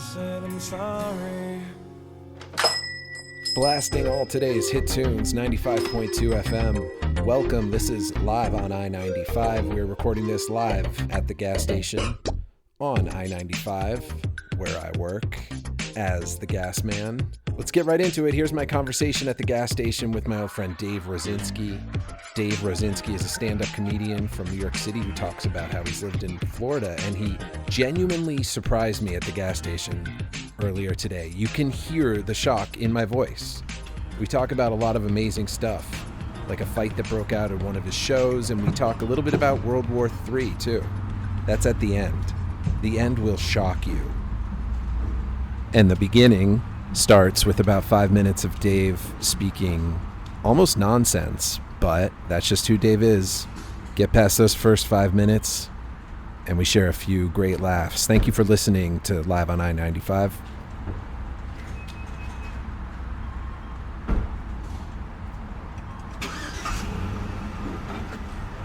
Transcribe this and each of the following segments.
said I'm sorry. Blasting all today's hit tunes, 95.2 FM. Welcome, this is Live on I-95. We're recording this live at the gas station on I-95, where I work as the gas man. Let's get right into it. Here's my conversation at the gas station with my old friend Dave Rosinsky. Dave Rosinsky is a stand-up comedian from New York City who talks about how he's lived in Florida, and he genuinely surprised me at the gas station earlier today. You can hear the shock in my voice. We talk about a lot of amazing stuff, like a fight that broke out at one of his shows, and we talk a little bit about World War III, too. That's at the end. The end will shock you. And the beginning starts with about 5 minutes of Dave speaking almost nonsense, but that's just who Dave is. Get past those first 5 minutes, and we share a few great laughs. Thank you for listening to Live on I-95.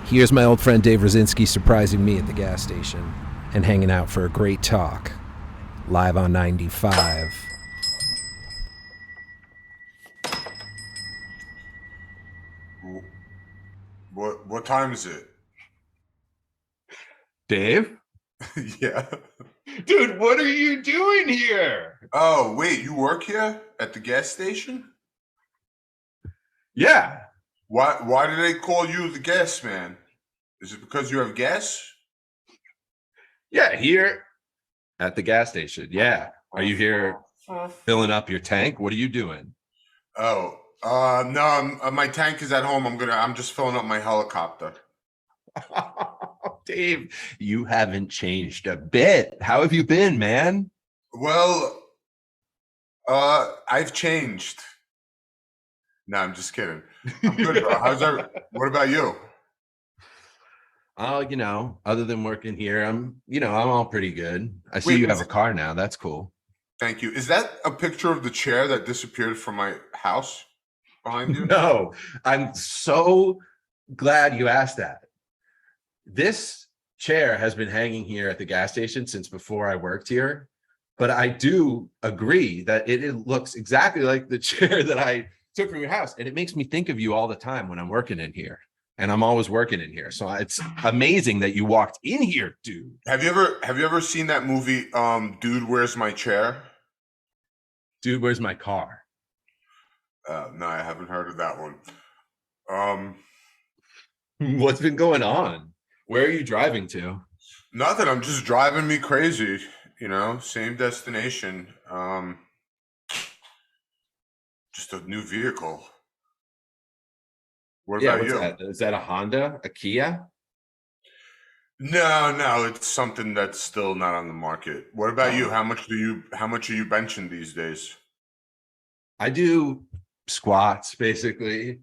Here's my old friend Dave Rosinsky surprising me at the gas station and hanging out for a great talk. Live on 95. What time is it? Dave? Yeah. Dude, what are you doing here? Oh, wait, you work here at the gas station? Yeah. Why do they call you the gas man? Is it because you have gas? Yeah, here at the gas station. Yeah. Are you here filling up your tank? What are you doing? Oh, no, my tank is at home. I'm just filling up my helicopter. Dave, you haven't changed a bit. How have you been, man? Well, I've changed. No, I'm just kidding. I'm good, bro. What about you? Oh, other than working here, I'm all pretty good. I see you have a car now. That's cool. Thank you. Is that a picture of the chair that disappeared from my house behind you? No, I'm so glad you asked that. This chair has been hanging here at the gas station since before I worked here, but I do agree that it looks exactly like the chair that I took from your house, and it makes me think of you all the time when I'm working in here, and I'm always working in here. So it's amazing that you walked in here, dude. Have you ever seen that movie, Dude, Where's My Chair? Dude, Where's My Car? No, I haven't heard of that one. What's been going on? Where are you driving to? Nothing. I'm just driving me crazy. Same destination. Just a new vehicle. What about you? That? Is that a Honda? A Kia? No, it's something that's still not on the market. What about you? How much are you benching these days? I do squats basically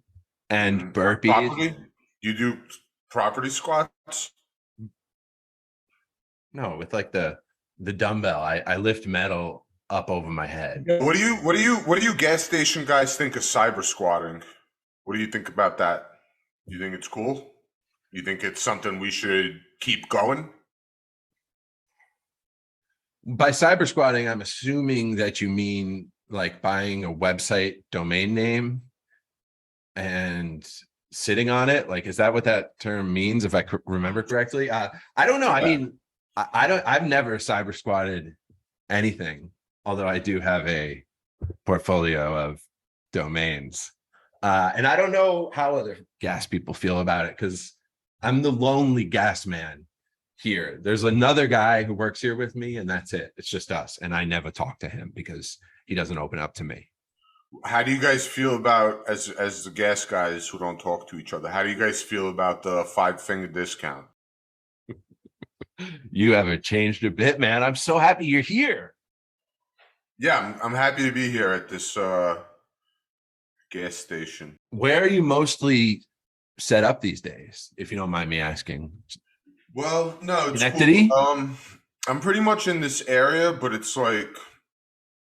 and burpees. Property? You do property squats? No, with like the dumbbell. I lift metal up over my head. What do you gas station guys think of cyber squatting? What do you think about that? You think it's cool? You think it's something we should keep going? By cyber squatting, I'm assuming that you mean like buying a website domain name and sitting on it. Like, is that what that term means? If I remember correctly, I don't know. I mean, I've never cyber squatted anything, although I do have a portfolio of domains. And I don't know how other gas people feel about it because I'm the lonely gas man here. There's another guy who works here with me, and that's it. It's just us. And I never talk to him because he doesn't open up to me. How do you guys feel about, as the gas guys who don't talk to each other, how do you guys feel about the 5-finger discount? You haven't changed a bit, man. I'm so happy you're here. Yeah, I'm happy to be here at this gas station. Where are you mostly set up these days, if you don't mind me asking? Well, no, it's Schenectady? Cool. I'm pretty much in this area, but it's like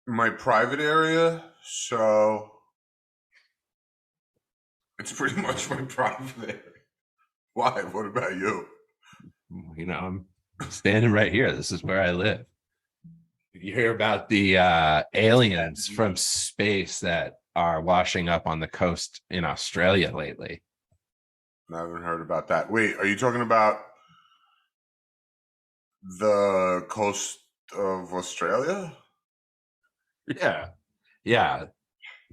my private area, so it's pretty much my private area. Why? What about you? I'm standing right here. This is where I live. You hear about the aliens from space that are washing up on the coast in Australia lately. I haven't heard about that. Wait, are you talking about the coast of Australia? Yeah. Yeah.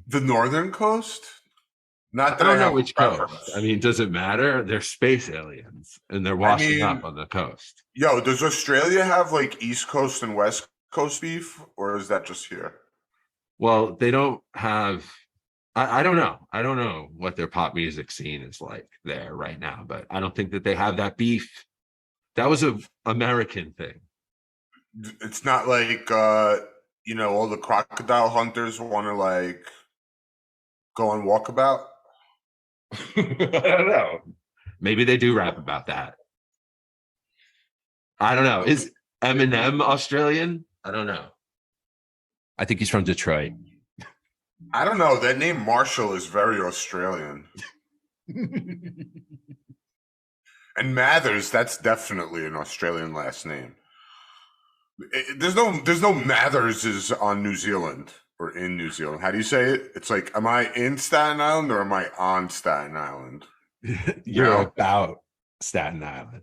The northern coast? Not I that I don't know have a which coast. preference. I mean, does it matter? They're space aliens and they're I washing up mean, on the coast. yo, does Australia have like East Coast and West Coast beef, or is that just here? Well, they don't have I don't know. I don't know what their pop music scene is like there right now, but I don't think that they have that beef. That was a American thing. It's not like all the crocodile hunters want to like go on walkabout. I don't know. Maybe they do rap about that. I don't know. Is Eminem Australian? I don't know. I think he's from Detroit. I don't know. That name Marshall is very Australian. And Mathers, that's definitely an Australian last name. There's no Mathers on New Zealand or in New Zealand. How do you say it? It's like, am I in Staten Island or am I on Staten Island? You're about Staten Island.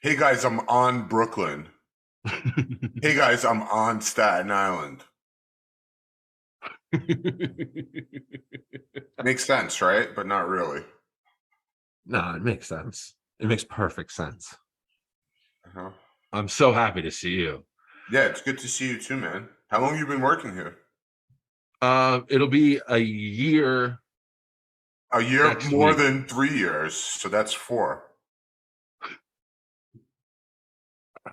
Hey guys, I'm on Brooklyn. Hey guys, I'm on Staten Island. Makes sense, right? But not really. No, it makes sense. It makes perfect sense. Uh-huh. I'm so happy to see you. Yeah, it's good to see you too, man. How long have you been working here? It'll be a year. A year Next more week. than 3 years, so that's 4.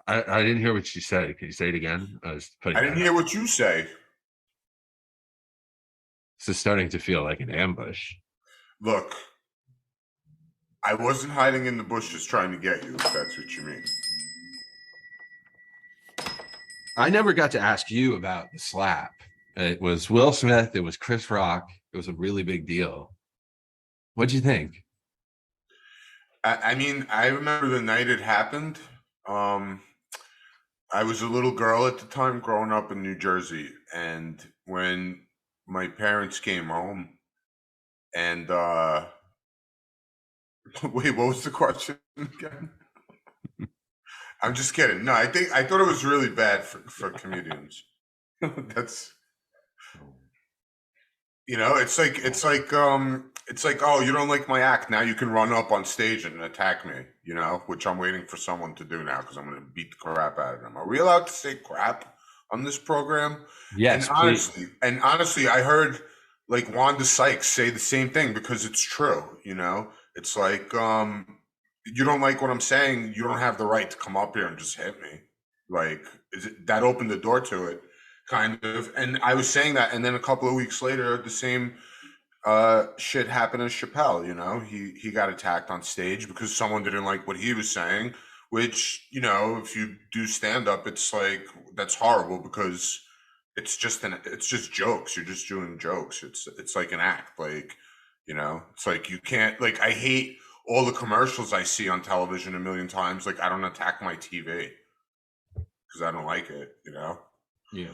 I didn't hear what she said. Can you say it again? I didn't hear what you say. This is starting to feel like an ambush. Look, I wasn't hiding in the bushes trying to get you, if that's what you mean. I never got to ask you about the slap. It was Will Smith. It was Chris Rock. It was a really big deal. What'd you think? I mean, I remember the night it happened. I was a little girl at the time growing up in New Jersey. And when my parents came home and wait, what was the question again? I'm just kidding. No, I thought it was really bad for comedians. That's it's like, oh, you don't like my act, now you can run up on stage and attack me, which I'm waiting for someone to do now because I'm going to beat the crap out of them. Are we allowed to say crap on this program? Yes, and honestly, I heard like Wanda Sykes say the same thing because it's true. It's like, you don't like what I'm saying, you don't have the right to come up here and just hit me. Like, that opened the door to it, kind of. And I was saying that, and then a couple of weeks later, the same shit happened to Chappelle. He got attacked on stage because someone didn't like what he was saying. Which, if you do stand up, it's like, that's horrible because it's just jokes. You're just doing jokes. It's like an act. Like, it's like, you can't, like, I hate all the commercials I see on television a million times. Like, I don't attack my TV because I don't like it, Yeah.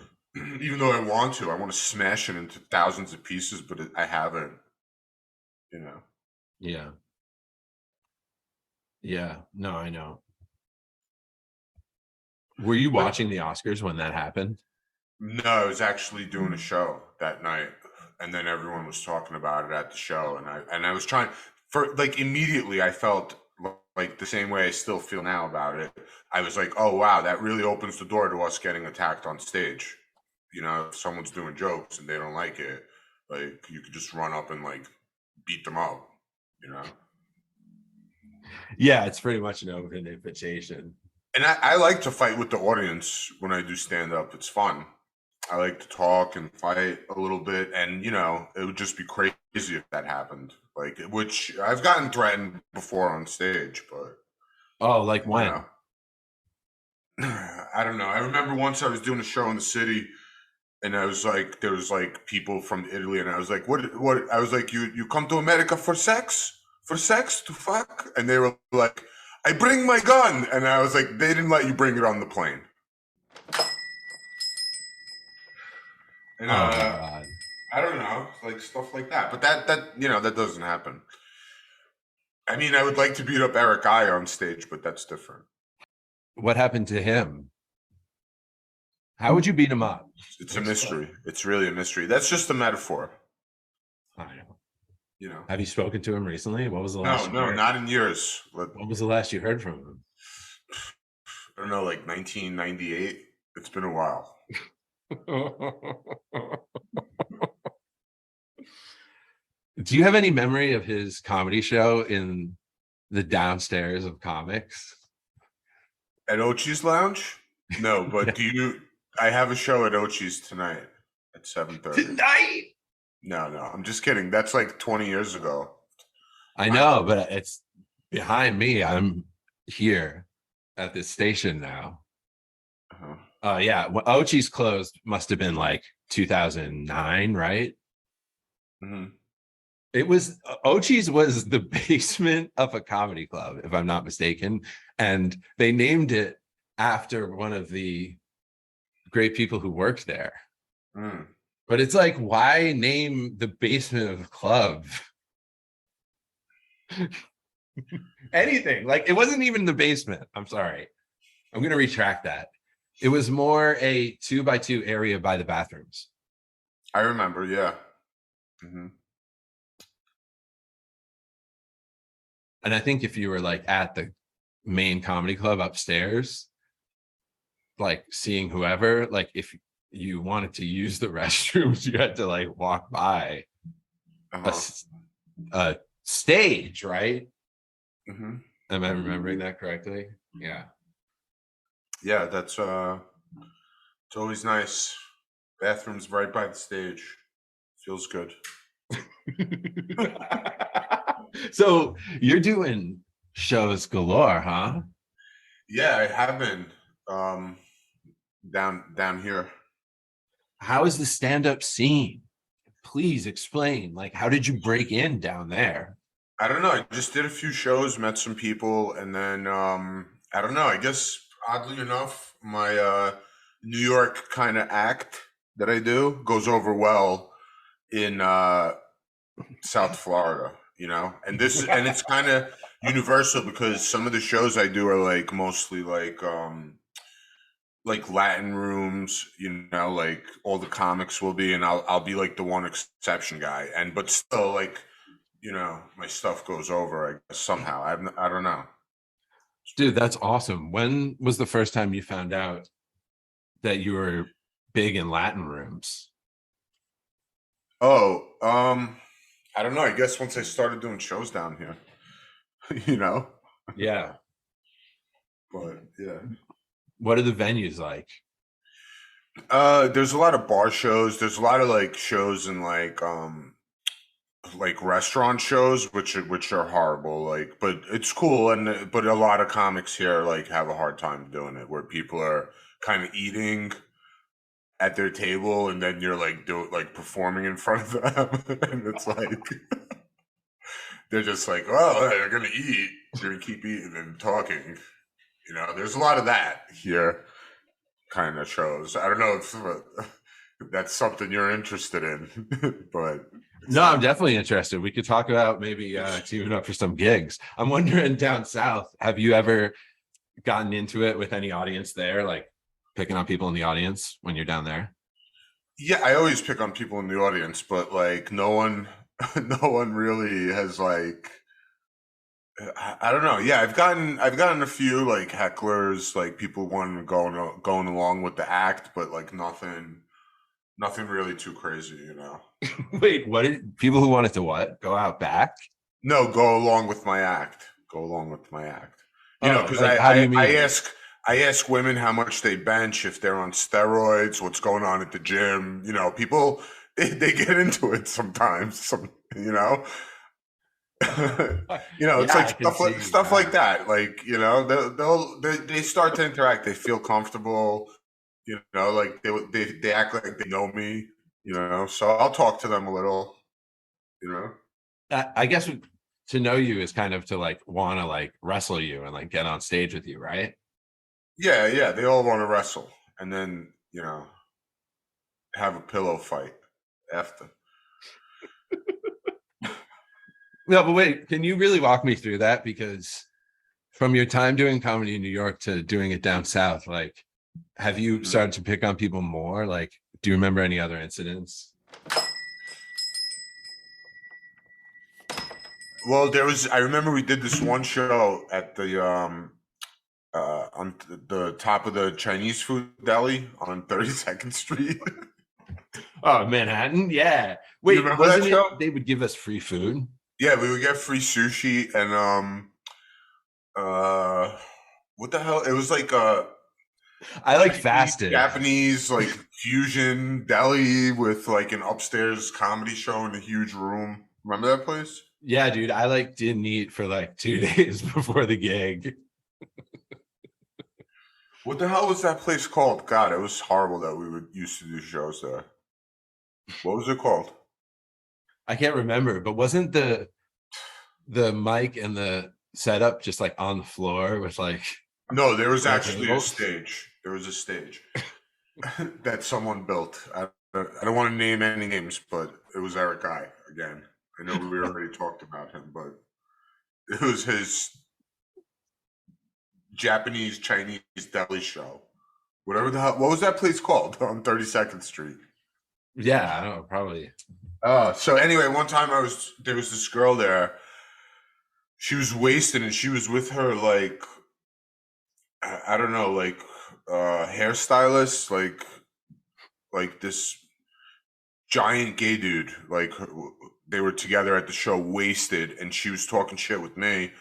Even though I want to smash it into thousands of pieces, but I haven't, Yeah. Yeah. No, I know. Were you watching the Oscars when that happened? No, I was actually doing a show that night, and then everyone was talking about it at the show, and I was trying immediately I felt like the same way I still feel now about it. I was like, oh wow, that really opens the door to us getting attacked on stage. If someone's doing jokes and they don't like it, like, you could just run up and like beat them up, Yeah, it's pretty much an open invitation. And I like to fight with the audience when I do stand up. It's fun. I like to talk and fight a little bit, and it would just be crazy if that happened. Like, which I've gotten threatened before on stage, but like when? I don't know. I remember once I was doing a show in the city, and I was like, there was like people from Italy, and I was like, what? I was like, you come to America for sex? For sex? To fuck? And they were like, I bring my gun, and I was like, they didn't let you bring it on the plane. And Oh my God. I don't know, like stuff like that. But that doesn't happen. I mean, I would like to beat up Eric I on stage, but that's different. What happened to him? How would you beat him up? It's a mystery. It's really a mystery. That's just a metaphor. I know. You know. Have you spoken to him recently? What was the No, last? not in years. What was the last you heard from him? I don't know, like 1998. It's been a while. Do you have any memory of his comedy show in the downstairs of comics? At Ochi's Lounge? No, but Yeah. do you? I have a show at Ochi's tonight at 7:30. Tonight? No, I'm just kidding. That's like 20 years ago. I know, but it's behind me. I'm here at this station now. Uh-huh. Yeah, well, Ochi's closed must have been like 2009, right? Mm-hmm. It was Ochi's was the basement of a comedy club, if I'm not mistaken, and they named it after one of the great people who worked there. Mm. But it's like, why name the basement of a club anything? Like, it wasn't even the basement. I'm sorry. I'm going to retract that. It was more a 2x2 area by the bathrooms. I remember, yeah. Mm-hmm. And I think if you were like at the main comedy club upstairs, like seeing whoever, like if you wanted to use the restrooms, you had to like walk by a stage, right? Mm-hmm. Am I remembering that correctly? Yeah. Yeah, that's it's always nice. Bathroom's right by the stage. Feels good. So you're doing shows galore, huh? Yeah, I have been down here. How is the stand-up scene? Please explain. Like, how did you break in down there? I don't know. I just did a few shows, met some people, and then I don't know. I guess oddly enough, my New York kind of act that I do goes over well in South Florida, and it's kind of universal because some of the shows I do are like mostly like Latin rooms, like all the comics will be, and I'll be like the one exception guy, but still like, my stuff goes over, I guess, somehow. I don't know. Dude, that's awesome. When was the first time you found out that you were big in Latin rooms? Oh, I don't know. I guess once I started doing shows down here, Yeah. But yeah. What are the venues like? There's a lot of bar shows. There's a lot of like shows and like restaurant shows, which are horrible. Like, but it's cool, but a lot of comics here like have a hard time doing it, where people are kind of eating at their table, and then you're like performing in front of them, and it's like they're just like, well, they're gonna eat, they're gonna keep eating and talking. There's a lot of that here, kind of shows. I don't know if that's something you're interested in, but no, I'm definitely interested. We could talk about maybe teaming up for some gigs. I'm wondering, down south, have you ever gotten into it with any audience there, like picking on people in the audience when you're down there? Yeah, I always pick on people in the audience, but like no one really has like, I don't know. Yeah, I've gotten a few like hecklers, like people wanting going along with the act, but like nothing really too crazy, Wait, what did people who wanted to what? Go out back? No, go along with my act. Go along with my act. Because like, how do you mean? I ask women how much they bench, if they're on steroids, what's going on at the gym. People they get into it sometimes. It's like stuff like that. Like, they start to interact. They feel comfortable. Like they act like they know me. So I'll talk to them a little. I guess to know you is kind of to like want to like wrestle you and like get on stage with you, right? Yeah, they all want to wrestle, and then have a pillow fight after. No, but wait, can you really walk me through that? Because from your time doing comedy in New York to doing it down south, like, have you started to pick on people more? Like, do you remember any other incidents? Well, I remember we did this one show at the on the top of the Chinese food deli on 32nd Street. Oh, Manhattan, yeah. Wait, remember that wasn't show? it? They would give us free food. Yeah, we would get free sushi and what the hell? It was like I like fasted. Japanese like fusion deli with like an upstairs comedy show in a huge room. Remember that place? Yeah, dude. I like didn't eat for like 2 days before the gig. What the hell was that place called? God, it was horrible that we would used to do shows there. What was it called? I can't remember, but wasn't the mic and the setup just like on the floor with like? No, there was Like actually a tables? stage. There was a stage that someone built. I don't want to name any names, but it was Eric Guy again. I know we already talked about him, but it was his Japanese Chinese deli show. Whatever the hell. What was that place called on 32nd Street? Yeah, I don't know, probably. So anyway, one time there was this girl there. She was wasted and she was with her like I don't know, like hairstylist, like this giant gay dude. Like they were together at the show, wasted, and she was talking shit with me.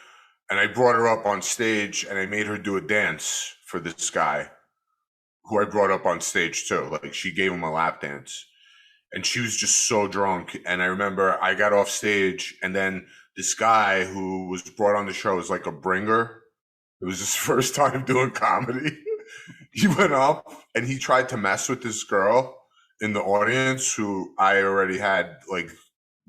And I brought her up on stage and I made her do a dance for this guy who I brought up on stage too. Like she gave him a lap dance. And she was just so drunk. And I remember I got off stage and then this guy who was brought on the show was like a bringer. It was his first time doing comedy. He went up and he tried to mess with this girl in the audience who I already had like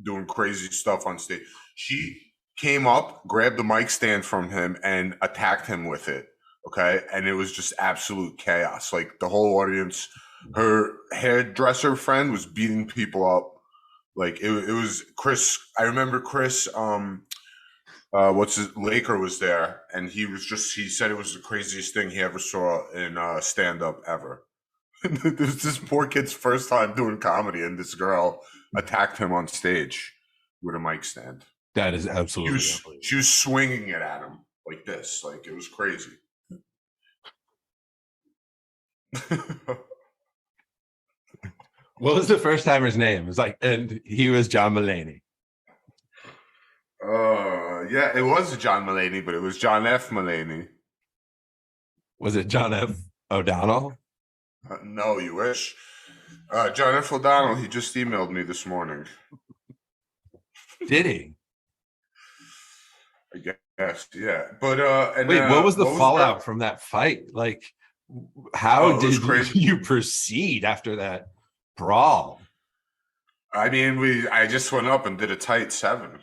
doing crazy stuff on stage. She came up, grabbed the mic stand from him and attacked him with it. Okay. And it was just absolute chaos. Like the whole audience, her hairdresser friend was beating people up. Like it was Chris. I remember Chris, Laker was there and he said it was the craziest thing he ever saw in stand-up ever. This this poor kid's first time doing comedy and this girl attacked him on stage with a mic stand. That is absolutely. She was swinging it at him like this. Like it was crazy. What was the first timer's name? It was like, and he was John Mulaney. Yeah, it was John Mulaney, but it was John F. Mulaney. Was it John F. O'Donnell? No, you wish. John F. O'Donnell, he just emailed me this morning. Did he? I guess, yeah. But and wait, what was the fallout from that fight? Like, how did you proceed after that brawl? I mean, I just went up and did a tight 7.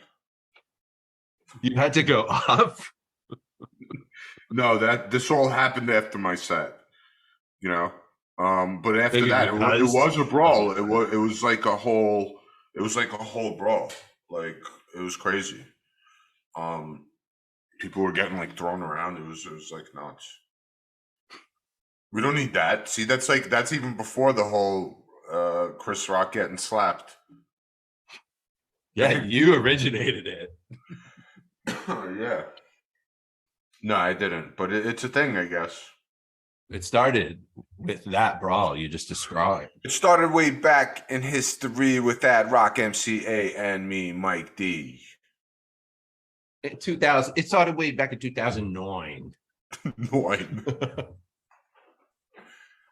You had to go up? No, this all happened after my set, you know. But after that, it was a brawl. It was like a whole brawl. Like it was crazy. People were getting like thrown around. It was like nuts. We don't need that. See, that's even before the whole Chris Rock getting slapped. Yeah, you originated it. Yeah. No, I didn't, but it's a thing, I guess. It started with that brawl you just described. It started way back in history with that Rock MCA and me, Mike D. In 2000, it started way back in 2009.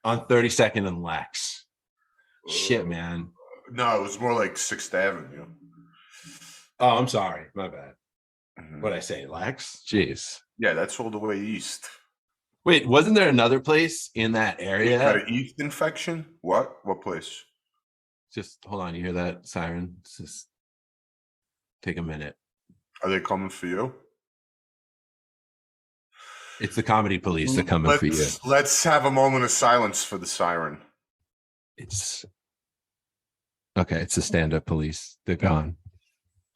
On 32nd and Lex. Shit, man. No, it was more like 6th Avenue. Oh, I'm sorry. My bad. What'd I say, Lex? Jeez. Yeah, that's all the way east. Wait, wasn't there another place in that area? Got an yeast infection? What? What place? Just hold on. You hear that siren? Just take a minute. Are they coming for you? It's the comedy police that coming for you. Let's have a moment of silence for the siren. It's Okay, it's the stand-up police. They're gone.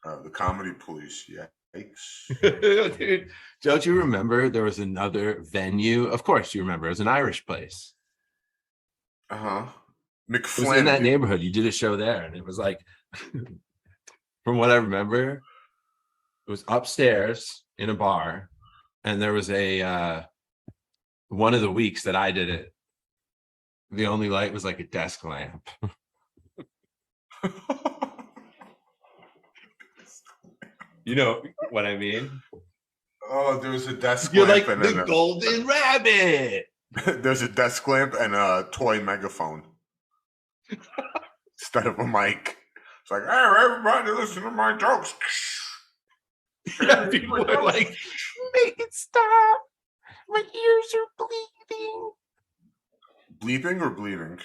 The comedy police. Yeah. Yikes. Dude, don't you remember there was another venue? Of course you remember. It was an Irish place. Uh-huh. It was in that McFlanagan. neighborhood. You did a show there, and it was like, from what I remember, it was upstairs in a bar, and there was a one of the weeks that I did it, the only light was like a desk lamp. You know what I mean? Oh, there was a desk You're lamp like the golden rabbit. there's a desk lamp and a toy megaphone instead of a mic. It's like, hey, everybody, listen to my jokes. Yeah, people are like, make it stop. My ears are bleeding. Bleeping or bleeding?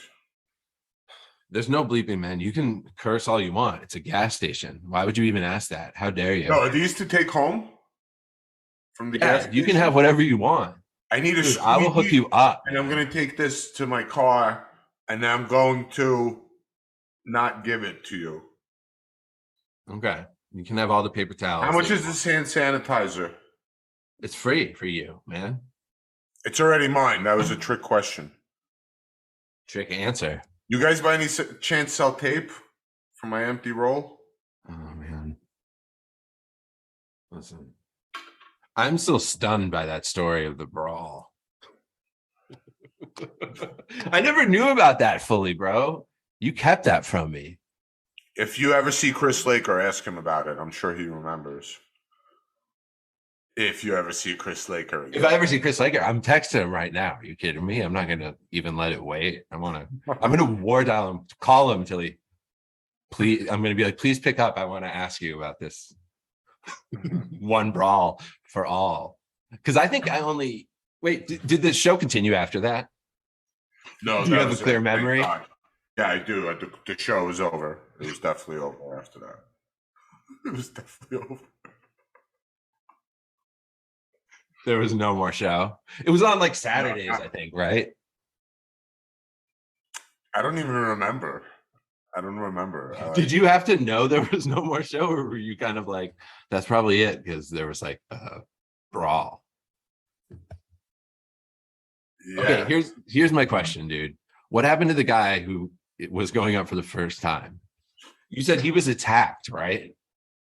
There's no bleeping, man. You can curse all you want. It's a gas station. Why would you even ask that? How dare you? No, are these to take home from the gas station? You can have whatever you want. I need a Dude, I will hook you up. And I'm going to take this to my car, and I'm going to not give it to you. Okay. You can have all the paper towels. How much is this hand sanitizer? It's free for you, man. It's already mine. That was a trick question. Trick answer. You guys by any chance sell tape for my empty roll? Oh, man. Listen, I'm still stunned by that story of the brawl. I never knew about that fully, bro. You kept that from me. If you ever see Chris Laker, ask him about it. I'm sure he remembers. If you ever see Chris Laker again. If I ever see Chris Laker, I'm texting him right now. Are you kidding me? I'm not gonna even let it wait. I'm gonna war dial him, call him until he please. I'm gonna be like, please pick up. I want to ask you about this one brawl for all. Because I think I only wait. Did the show continue after that? No, do you have a clear memory? Yeah, I do. The show was over. It was definitely over after that. It was definitely over. There was no more show. It was on like Saturdays, I think, right? I don't even remember. I don't remember. Did you have to know there was no more show, or were you kind of like, that's probably it because there was like a brawl? Yeah. Okay, here's my question, dude. What happened to the guy who was going up for the first time? You said he was attacked, right?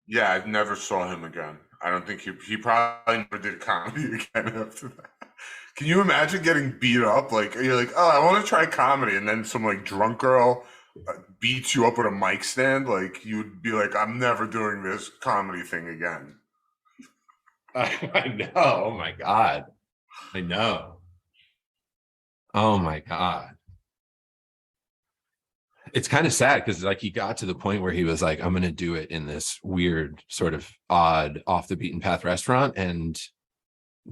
Yeah, I never saw him again. I don't think he probably never did comedy again after that. Can you imagine getting beat up? Like, you're like, oh, I want to try comedy. And then some like drunk girl beats you up with a mic stand. Like, you'd be like, I'm never doing this comedy thing again. I know. Oh my God. I know. Oh my God. It's kind of sad because like he got to the point where he was like, I'm going to do it in this weird sort of odd off the beaten path restaurant and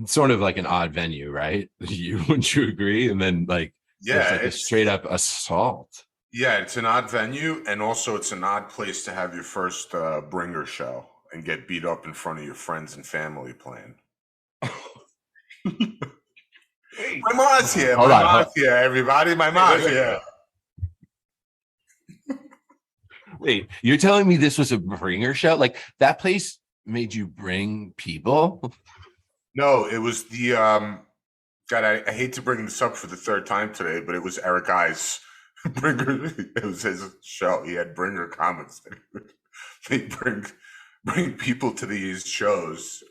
sort of like an odd venue, right? Wouldn't you agree? And then like, yeah, like a straight up assault. Yeah, it's an odd venue. And also it's an odd place to have your first bringer show and get beat up in front of your friends and family playing. My mom's here. My mom's here, everybody. My mom's here. Wait, you're telling me this was a bringer show? Like that place made you bring people? No, it was the God, I hate to bring this up for the third time today, but it was Eric I's bringer. It was his show. He had bringer comics. They bring people to these shows.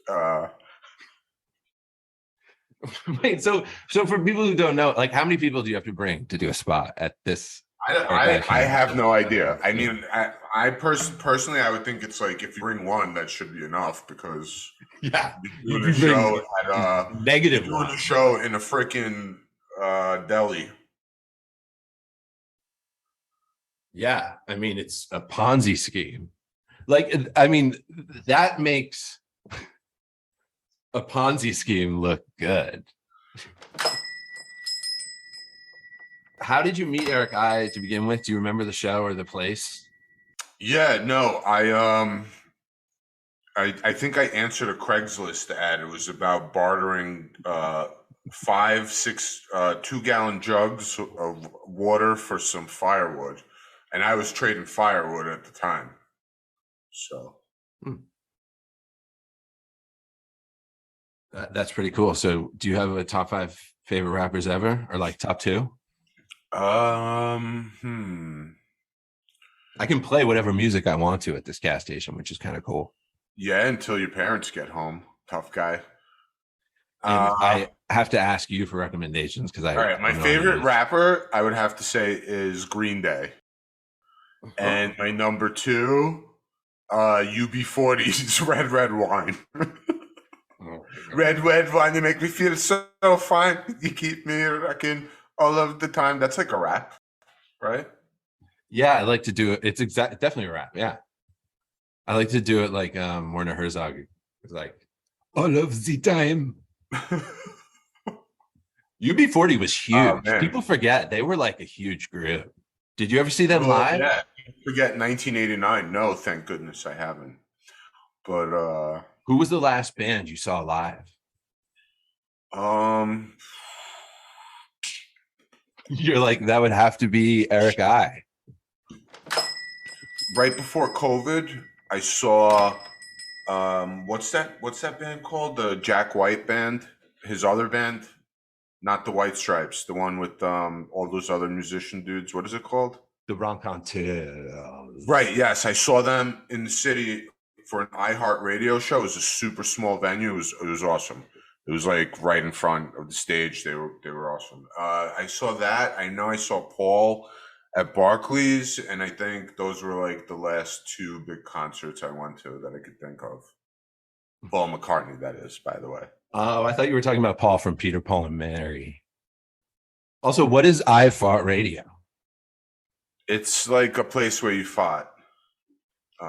Wait, so for people who don't know, like how many people do you have to bring to do a spot at this? I have no idea. I mean, I personally, I would think it's like if you bring one, that should be enough because you're doing a show at negative. Doing a show in a freaking deli. Yeah, I mean it's a Ponzi scheme. Like, I mean that makes a Ponzi scheme look good. How did you meet Eric I to begin with? Do you remember the show or the place? Yeah, no, I think I answered a Craigslist ad. It was about bartering 5, 6 2-gallon jugs of water for some firewood. and I was trading firewood at the time. So That's pretty cool. So do you have a top 5 favorite rappers ever, or like top 2? I can play whatever music I want to at this gas station, which is kind of cool. Yeah, until your parents get home. Tough guy. And I have to ask you for recommendations because all right, my favorite rapper I would have to say is Green Day. And my number 2, UB40's Red Red Wine. Red Wine, you make me feel so fine. You keep me rocking all of the time. That's like a rap, right? Yeah, I like to do it. It's definitely a rap. Yeah, I like to do it like Werner Herzog. It's like all of the time. UB40 was huge. People forget they were like a huge group. Did you ever see them live? Yeah, forget 1989. No, thank goodness I haven't. But who was the last band you saw live? You're like, that would have to be Eric I. Right before COVID, I saw what's that band called? The Jack White band, his other band, not the White Stripes, the one with all those other musician dudes. What is it called? The Rencontres. Right, yes. I saw them in the city for an iHeart radio show. It was a super small venue. It was awesome. It was like right in front of the stage. They were awesome. I saw that. I know I saw Paul at Barclays, and I think those were like the last 2 big concerts I went to that I could think of. Paul McCartney, that is, by the way. Oh, I thought you were talking about Paul from Peter, Paul, and Mary. Also, what is iFart Radio? It's like a place where you fought.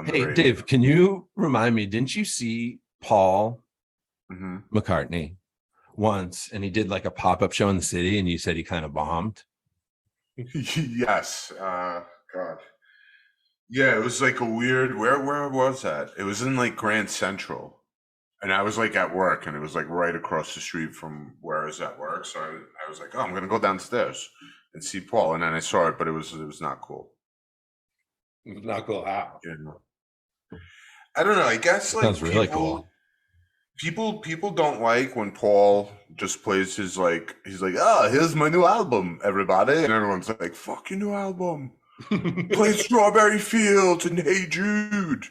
Hey, Dave, can you remind me, didn't you see Paul McCartney once, and he did like a pop-up show in the city, and you said he kind of bombed? Yes. God. Yeah, it was like a weird, where was that? It was in like Grand Central. And I was like at work, and it was like right across the street from where I was at work. So I was like, oh, I'm going to go downstairs and see Paul. And then I saw it, but it was not cool. It was not cool how? Yeah. I don't know. I guess like sounds really cool. People don't like when Paul just plays his like, he's like, oh, here's my new album, everybody. And everyone's like, fuck your new album. Play Strawberry Fields and Hey Jude.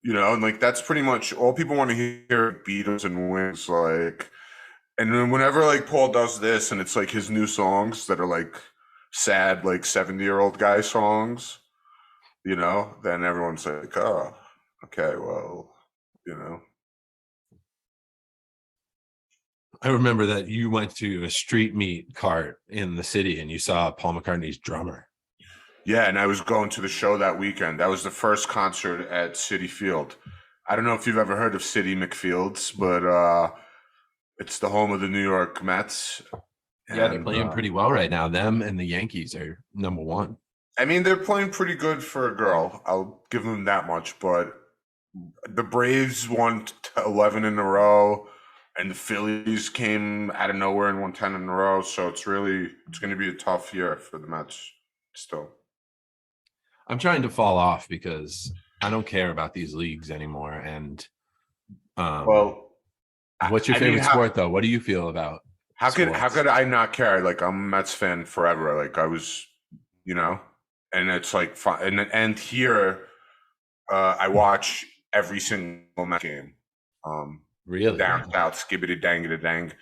You know, and like that's pretty much all people want to hear. Beatles and Wings, like, and then whenever like Paul does this, and it's like his new songs that are like sad, like 70-year-old guy songs, you know, then everyone's like, oh, okay, well, you know. I remember that you went to a street meet cart in the city, and you saw Paul McCartney's drummer. Yeah, and I was going to the show that weekend. That was the first concert at Citi Field. I don't know if you've ever heard of Citi McFields, but it's the home of the New York Mets. Yeah, they're playing pretty well right now. Them and the Yankees are number 1. I mean, they're playing pretty good for a girl. I'll give them that much. But the Braves won 11 in a row, and the Phillies came out of nowhere and won 10 in a row. So it's going to be a tough year for the Mets still. I'm trying to fall off because I don't care about these leagues anymore. And well, what's your favorite sport though? What do you feel about how could I not care? Like I'm a Mets fan forever. Like I was, you know, and it's like fun. And here I watch every single Mets game. Really? Down south, skibbity dangity dang.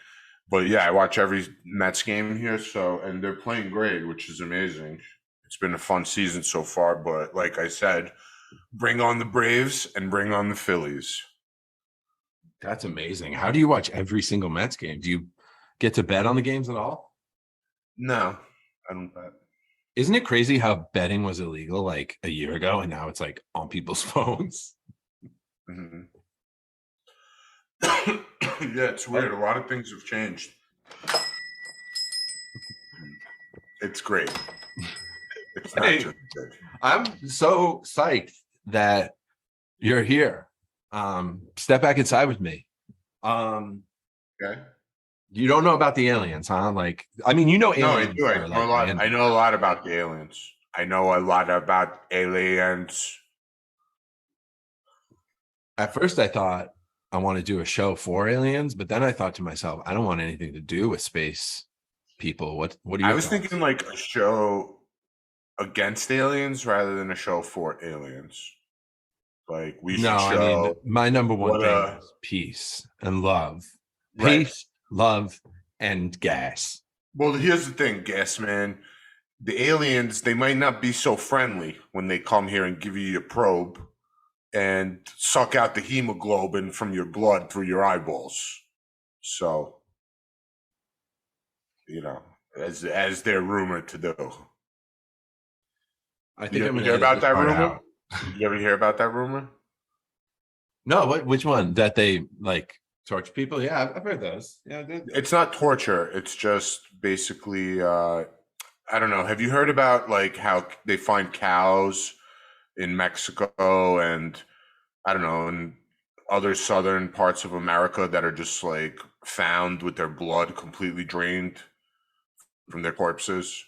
But yeah, I watch every Mets game here. So, and they're playing great, which is amazing. It's been a fun season so far, but like I said, bring on the Braves and bring on the Phillies. That's amazing. How do you watch every single Mets game? Do you get to bet on the games at all? No, I don't bet. Isn't it crazy how betting was illegal like a year ago, and now it's like on people's phones? Mm-hmm. Yeah, it's weird. A lot of things have changed. It's great. It's not just good. I'm so psyched that you're here. Step back inside with me. Okay. You don't know about the aliens, huh? Like, I mean, you know aliens. No, I do. I know a lot about the aliens. I know a lot about aliens. At first, I thought I want to do a show for aliens, but then I thought to myself, I don't want anything to do with space people. What are I your was thoughts? thinking like a show against aliens rather than a show for aliens. Like we No, should I mean, show my number one what thing a is peace and love. right. Peace, love, and gas. Well, here's the thing, Gas Man. The aliens, they might not be so friendly when they come here and give you your probe and suck out the hemoglobin from your blood through your eyeballs. So, you know, as they're rumored to do. I think You I'm gonna hear edit about this that part rumor? out. You ever hear about that rumor? No, which one? That they like torture people? Yeah, I've heard those. Yeah, It's not torture. It's just basically, I don't know. Have you heard about like how they find cows in Mexico and I don't know, in other southern parts of America that are just like found with their blood completely drained from their corpses?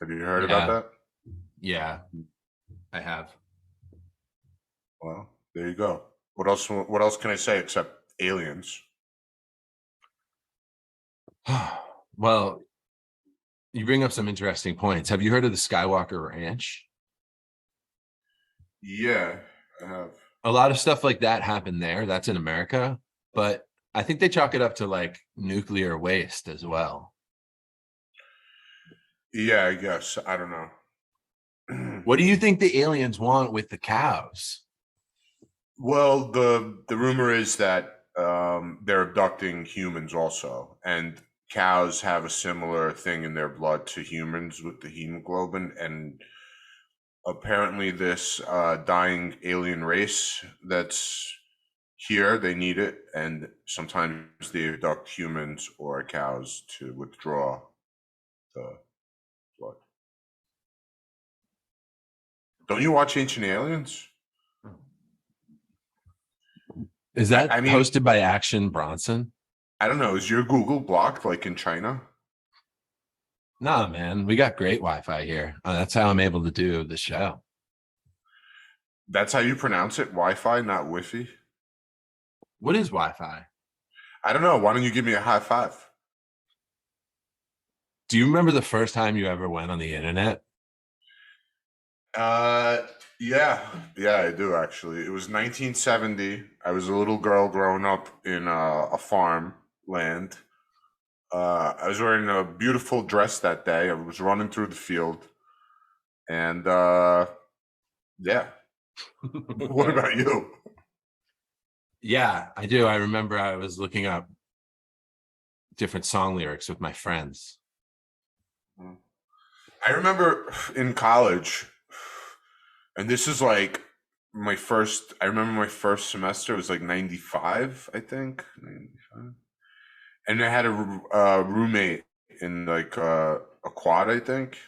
Have you heard about yeah, that? yeah, I have. Well, there you go. What else? What else can I say except aliens? Well, you bring up some interesting points. Have you heard of the Skywalker Ranch? Yeah, I have. A lot of stuff like that happened there. That's in America, but I think they chalk it up to like nuclear waste as well. Yeah, I guess. I don't know. What do you think the aliens want with the cows? Well, the rumor is that they're abducting humans also, and cows have a similar thing in their blood to humans with the hemoglobin, and apparently this dying alien race that's here, they need it, and sometimes they abduct humans or cows to withdraw the blood. Don't you watch Ancient Aliens? Is that I mean- hosted by Action Bronson? I don't know. Is your Google blocked like in China? Nah, man, we got great Wi-Fi here. That's how I'm able to do the show. That's how you pronounce it? Wi-Fi, not Wi-Fi? What is Wi-Fi? I don't know. Why don't you give me a high five? Do you remember the first time you ever went on the internet? Yeah, I do actually. It was 1970. I was a little girl growing up in a farm land. I was wearing a beautiful dress that day. I was running through the field, and yeah. What about you? Yeah, I do. I remember I was looking up different song lyrics with my friends. I remember in college, and this is like I remember my first semester was like 95, I think. 95. And I had a roommate in like a quad, I think.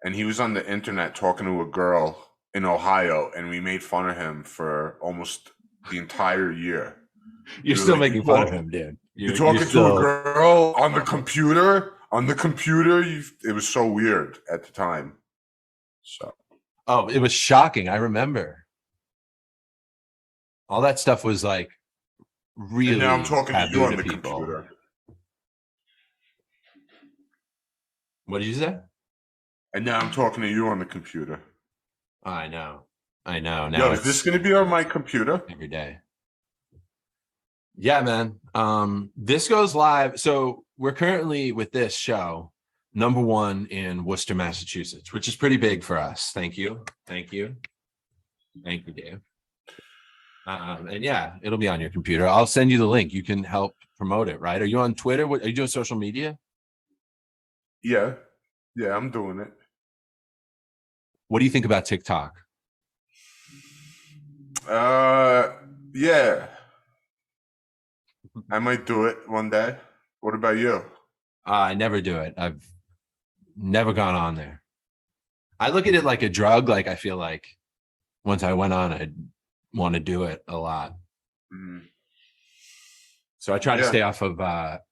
And he was on the internet talking to a girl in Ohio, and we made fun of him for almost the entire year. You're still making fun of him, dude. You're talking to a girl on the computer. It was so weird at the time. So. Oh, it was shocking. I remember. All that stuff was like really. And now I'm talking to you on the people. computer. What did you say? And now I'm talking to you on the computer. Oh, I know. Now Yo, is this going to be on my computer? Every day. Yeah, man. This goes live. So we're currently with this show #1 in Worcester, Massachusetts, which is pretty big for us. Thank you, Dave. And yeah, it'll be on your computer. I'll send you the link. You can help promote it, right? Are you on Twitter? Are you doing social media? Yeah, I'm doing it. What do you think about TikTok? Yeah, I might do it one day. What about you? I never do it. I've never gone on there. I look at it like a drug. Like I feel like once I went on, I'd want to do it a lot. Mhm. So I try to Yeah. stay off of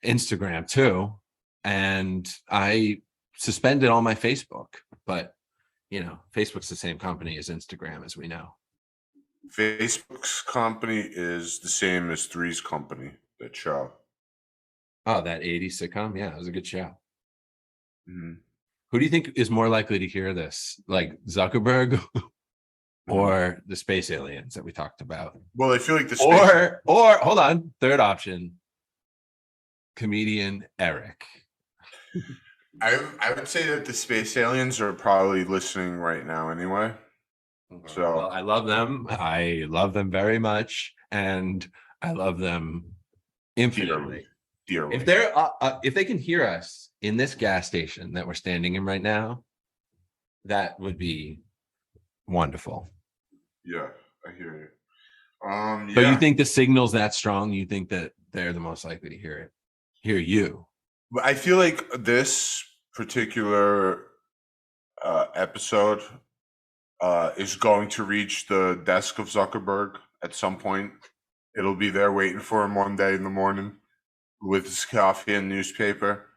Instagram too. And I suspended all my Facebook. But, Facebook's the same company as Instagram, as we know. Facebook's company is the same as Three's company, that show. Oh, that 80s sitcom. Yeah, it was a good show. Mhm. Who do you think is more likely to hear this, like Zuckerberg or the space aliens that we talked about? Well, I feel like or hold on, third option, comedian Eric. I would say that the space aliens are probably listening right now anyway. So Well, I love them. I love them very much, and I love them infinitely. dearly. If they can hear us in this gas station that we're standing in right now, that would be wonderful. Yeah, I hear you. But Yeah. you think the signal's that strong? You think that they're the most likely to hear you? But I feel like this particular episode is going to reach the desk of Zuckerberg at some point. It'll be there waiting for him one day in the morning with his coffee and newspaper,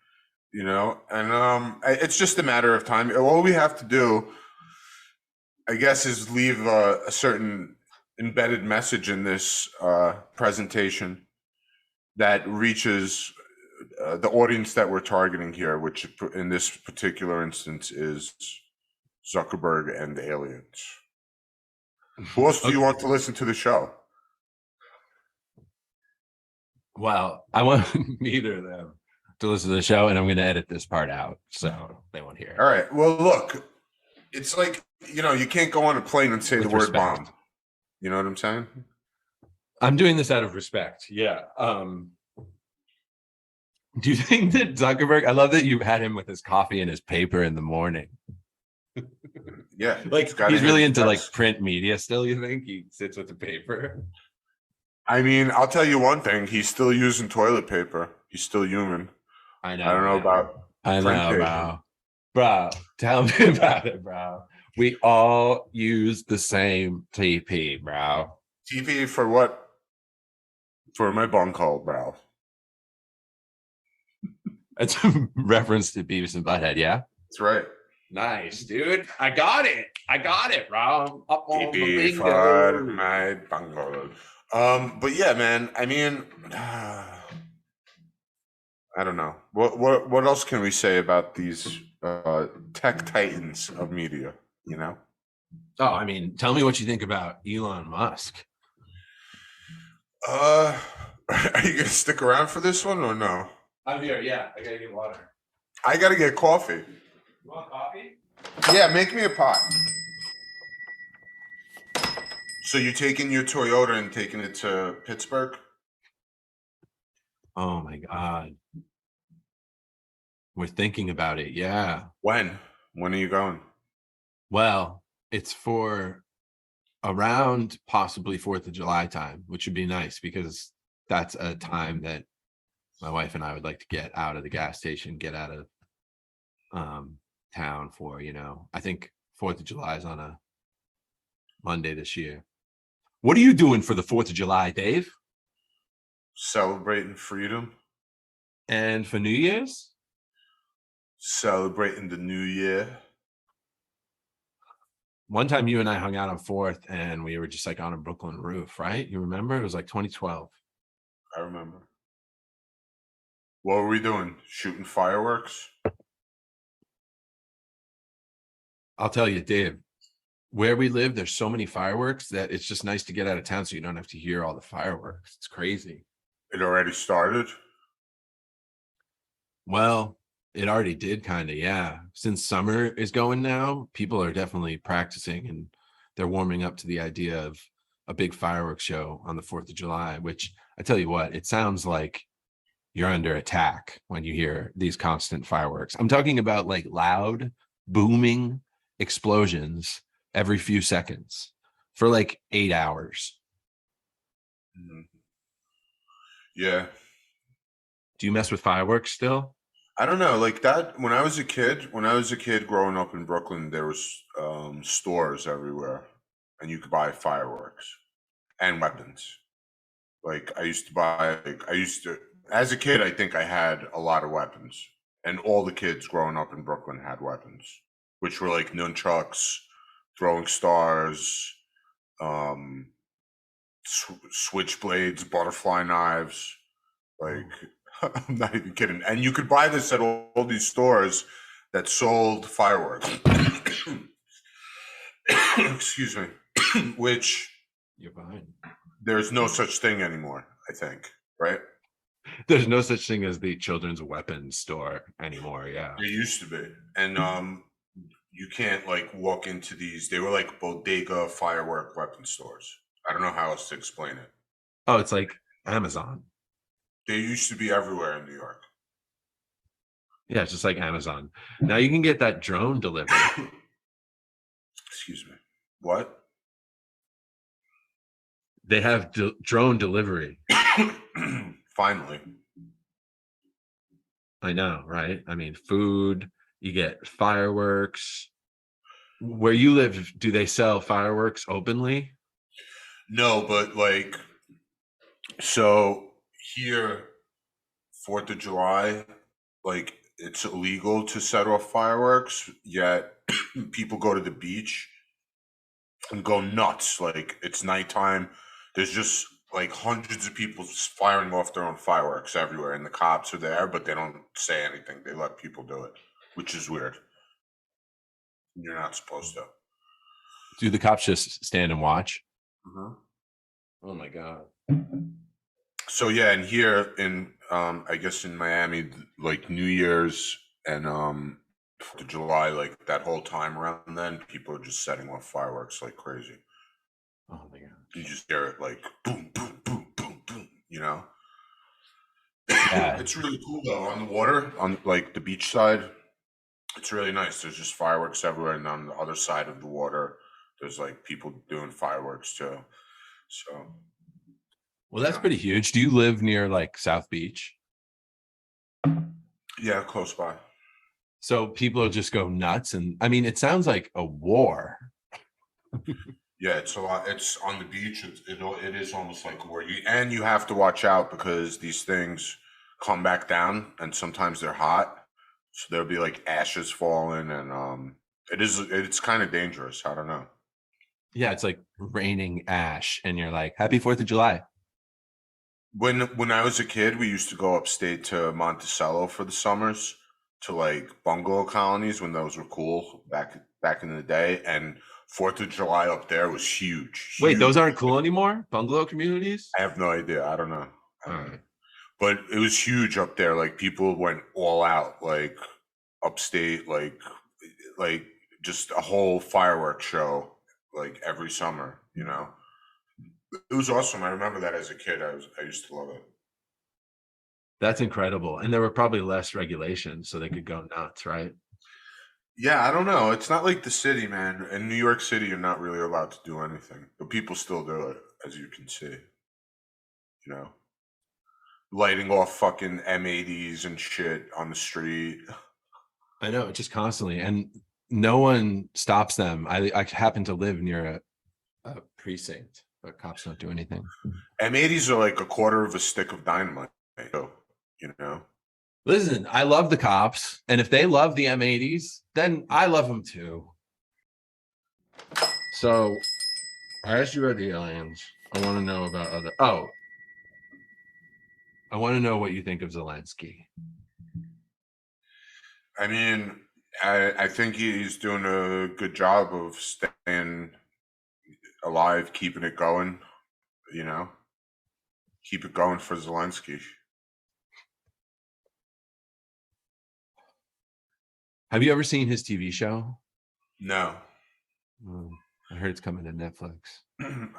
and it's just a matter of time. All we have to do, I guess, is leave a certain embedded message in this presentation that reaches the audience that we're targeting here, which in this particular instance is Zuckerberg and the aliens. Who else do you want to listen to the show? Well, I want neither of them to listen to the show, and I'm going to edit this part out so they won't hear it. All right. Well, look, it's like, you can't go on a plane and say With the word respect. bomb. You know what I'm saying? I'm doing this out of respect. Yeah. Do you think that Zuckerberg, I love that you had him with his coffee and his paper in the morning. Yeah. Like, he's really into like print media still, you think? He sits with the paper? I mean, I'll tell you one thing. He's still using toilet paper. He's still human. I know. I don't know about I print know, paper. bro. Tell me about it, bro. We all use the same TP, bro. TP for what? For my bunghole, bro. It's a reference to Beavis and Butthead, yeah? That's right. Nice, dude. I got it, bro. I'm up on the TP bingo. for my bunghole. But yeah, man. I mean, I don't know. What else can we say about these tech titans of media? Oh, I mean, tell me what you think about Elon Musk. Are you gonna stick around for this one or no? I'm here. Yeah, I gotta get water. I gotta get coffee. You want coffee? Yeah, make me a pot. So you taking your Toyota and taking it to Pittsburgh? Oh my God. We're thinking about it. Yeah. When? When are you going? Well, it's for around possibly 4th of July time, which would be nice because that's a time that my wife and I would like to get out of the gas station, get out of town for, I think 4th of July is on a Monday this year. What are you doing for the 4th of July, Dave? Celebrating freedom. And for New Year's? Celebrating the new year. One time you and I hung out on 4th and we were just like on a Brooklyn roof, right? You remember? It was like 2012. I remember. What were we doing? Shooting fireworks? I'll tell you, Dave, where we live, there's so many fireworks that it's just nice to get out of town so you don't have to hear all the fireworks. It's crazy. It already started? Well, it already did kind of, yeah. Since summer is going now, people are definitely practicing and they're warming up to the idea of a big fireworks show on the 4th of July, which I tell you what, it sounds like you're under attack when you hear these constant fireworks. I'm talking about like loud, booming explosions every few seconds for like 8 hours. Mm-hmm. Yeah. Do you mess with fireworks still? I don't know, like that. When I was a kid growing up in Brooklyn, there was stores everywhere, and you could buy fireworks and weapons. Like as a kid, I think I had a lot of weapons, and all the kids growing up in Brooklyn had weapons, which were like nunchucks, throwing stars, switchblades, butterfly knives. Like, I'm not even kidding. And you could buy this at all these stores that sold fireworks. Excuse me. Which You're fine. there's no such thing anymore, I think, right? There's no such thing as the children's weapons store anymore. Yeah. There used to be. And you can't like walk into these. They were like bodega firework weapon stores. I don't know how else to explain it. Oh, it's like Amazon. They used to be everywhere in New York. Yeah, it's just like Amazon. Now you can get that drone delivered. Excuse me. What? They have drone delivery. Finally. I know, right? I mean, food, you get fireworks. Where you live, do they sell fireworks openly? No, but like, so here, 4th of July, like it's illegal to set off fireworks, yet people go to the beach and go nuts. Like it's nighttime. There's just like hundreds of people firing off their own fireworks everywhere, and the cops are there, but they don't say anything. They let people do it, which is weird. You're not supposed to. Do the cops just stand and watch? Mm-hmm. Oh my God. So yeah, and here in I guess in Miami, like New Year's and 4th of July, like that whole time around then, people are just setting off fireworks like crazy. Oh my God. You just hear it like boom, boom, boom, boom, boom, you know? Yeah. It's really cool though. On the water, on like the beach side, it's really nice. There's just fireworks everywhere, and on the other side of the water, there's like people doing fireworks too. So Well, that's yeah. pretty huge. Do you live near like South Beach? Yeah, close by. So people just go nuts. And I mean, it sounds like a war. Yeah, it's a lot. It's on the beach. It is almost like where you have to watch out because these things come back down, and sometimes they're hot, so there'll be like ashes falling, and it's kind of dangerous. I don't know. Yeah, it's like raining ash, and you're like, Happy 4th of July. When I was a kid, we used to go upstate to Monticello for the summers to like bungalow colonies when those were cool back in the day, and 4th of July up there was huge. Wait, those huge. aren't cool anymore? Bungalow communities? I have no idea. I don't know. I don't All know. right. But it was huge up there. Like people went all out, like upstate, like just a whole fireworks show, like every summer. You know, it was awesome. I remember that as a kid. I used to love it. That's incredible. And there were probably less regulations, so they could go nuts, right? Yeah, I don't know. It's not like the city, man. In New York City, you're not really allowed to do anything, but people still do it, as you can see. You know, lighting off fucking M80s and shit on the street. I know, just constantly. And no one stops them. I happen to live near a precinct, but cops don't do anything. M80s are like a quarter of a stick of dynamite, so, you know. Listen, I love the cops, and if they love the M80s, then I love them too. So, I asked you about the aliens. I want to know about other. Oh, I want to know what you think of Zelensky. I mean, I think he's doing a good job of staying alive, keeping it going, you know. Keep it going for Zelensky. Have you ever seen his TV show? No. I heard it's coming to Netflix.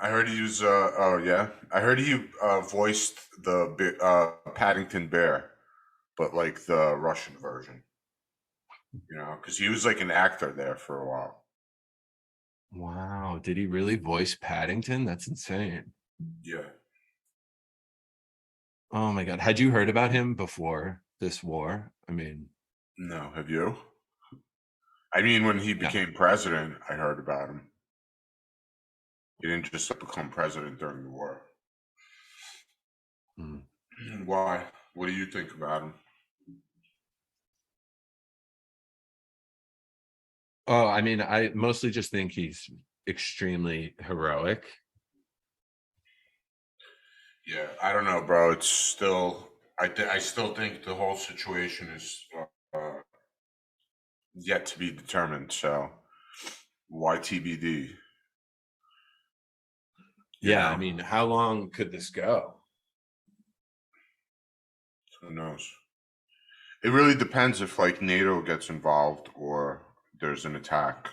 I heard he was oh yeah. I heard he voiced the Paddington Bear, but like the Russian version. You know, because he was like an actor there for a while. Wow, did he really voice Paddington? That's insane. Yeah. Oh my God. Had you heard about him before this war? I mean, No, have you? I mean, when he became president, I heard about him. He didn't just become president during the war. Why? What do you think about him? Oh, I mean, I mostly just think he's extremely heroic. Yeah, I don't know, bro. It's still, I still think the whole situation is yet to be determined. So, why TBD? You Yeah, I know, mean, how long could this go? who knows? It really depends if like NATO gets involved or there's an attack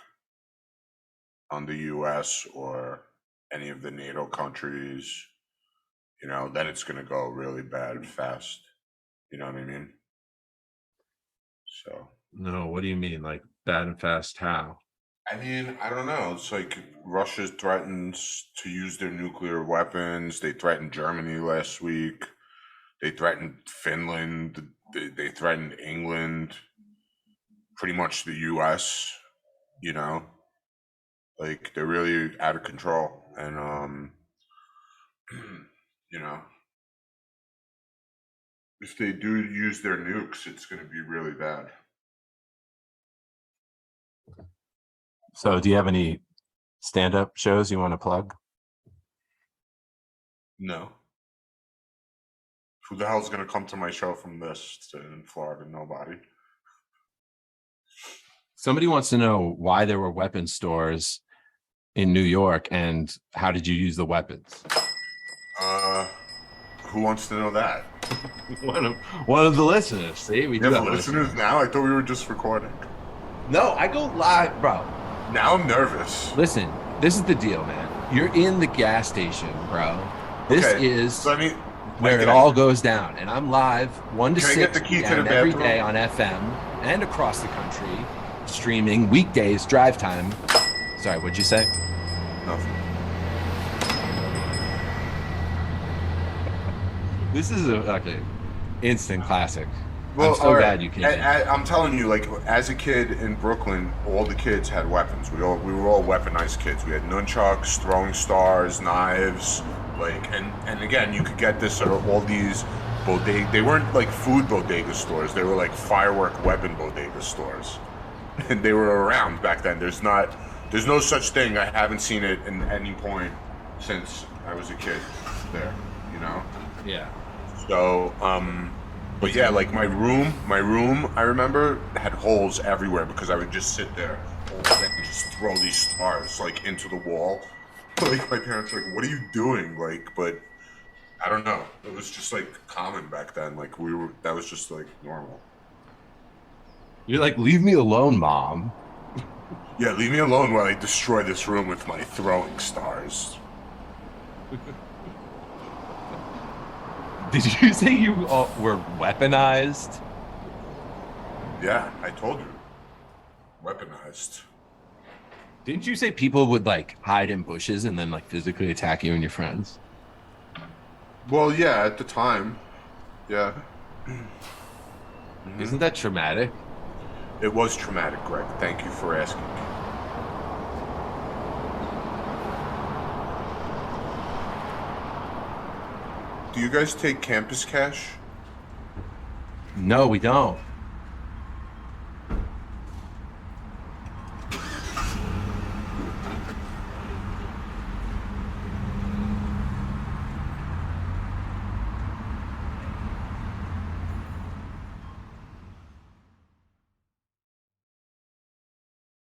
on the U.S. or any of the NATO countries. You know, then it's going to go really bad fast. You know what I mean? So. No, what do you mean? Like bad and fast how? I mean, I don't know. It's like Russia threatens to use their nuclear weapons. They threatened Germany last week. They threatened Finland. They threatened England. Pretty much the U.S. You know, like they're really out of control. And you know, if they do use their nukes, it's going to be really bad. So, do you have any stand-up shows you want to plug? No. Who the hell's going to come to my show from this in Florida? Nobody. Somebody wants to know why there were weapon stores in New York and how did you use the weapons? Who wants to know that? one of the listeners. See, we do have have listeners now. I thought we were just recording. No, I go live, bro. Now I'm nervous. Listen, this is the deal, man. You're in the gas station, bro. This is So, I mean, where it all goes down, and I'm live 1 to Can I 6 get the key to p.m. the every bathroom? day on FM and across the country, streaming weekdays, drive time. Sorry, what'd you say? Nothing. This is like an instant classic. Well, I'm so glad you came. I'm telling you, like as a kid in Brooklyn, all the kids had weapons. We were all weaponized kids. We had nunchucks, throwing stars, knives, like and again, you could get this at all these bodega. They weren't like food bodega stores. They were like firework weapon bodega stores, and they were around back then. There's no such thing. I haven't seen it in any point since I was a kid. There, you know. Yeah. So, but yeah, like my room, I remember had holes everywhere because I would just sit there all day and just throw these stars like into the wall. Like my parents were like, "What are you doing?" Like, but I don't know. It was just like common back then. Like that was just like normal. You're like, leave me alone, Mom. Yeah, leave me alone while I destroy this room with my throwing stars. Did you say you all were weaponized? Yeah, I told you. Weaponized. Didn't you say people would like hide in bushes and then like physically attack you and your friends? Well, yeah, at the time. Yeah. Isn't that traumatic? It was traumatic, Greg. Thank you for asking. Do you guys take campus cash? No, we don't.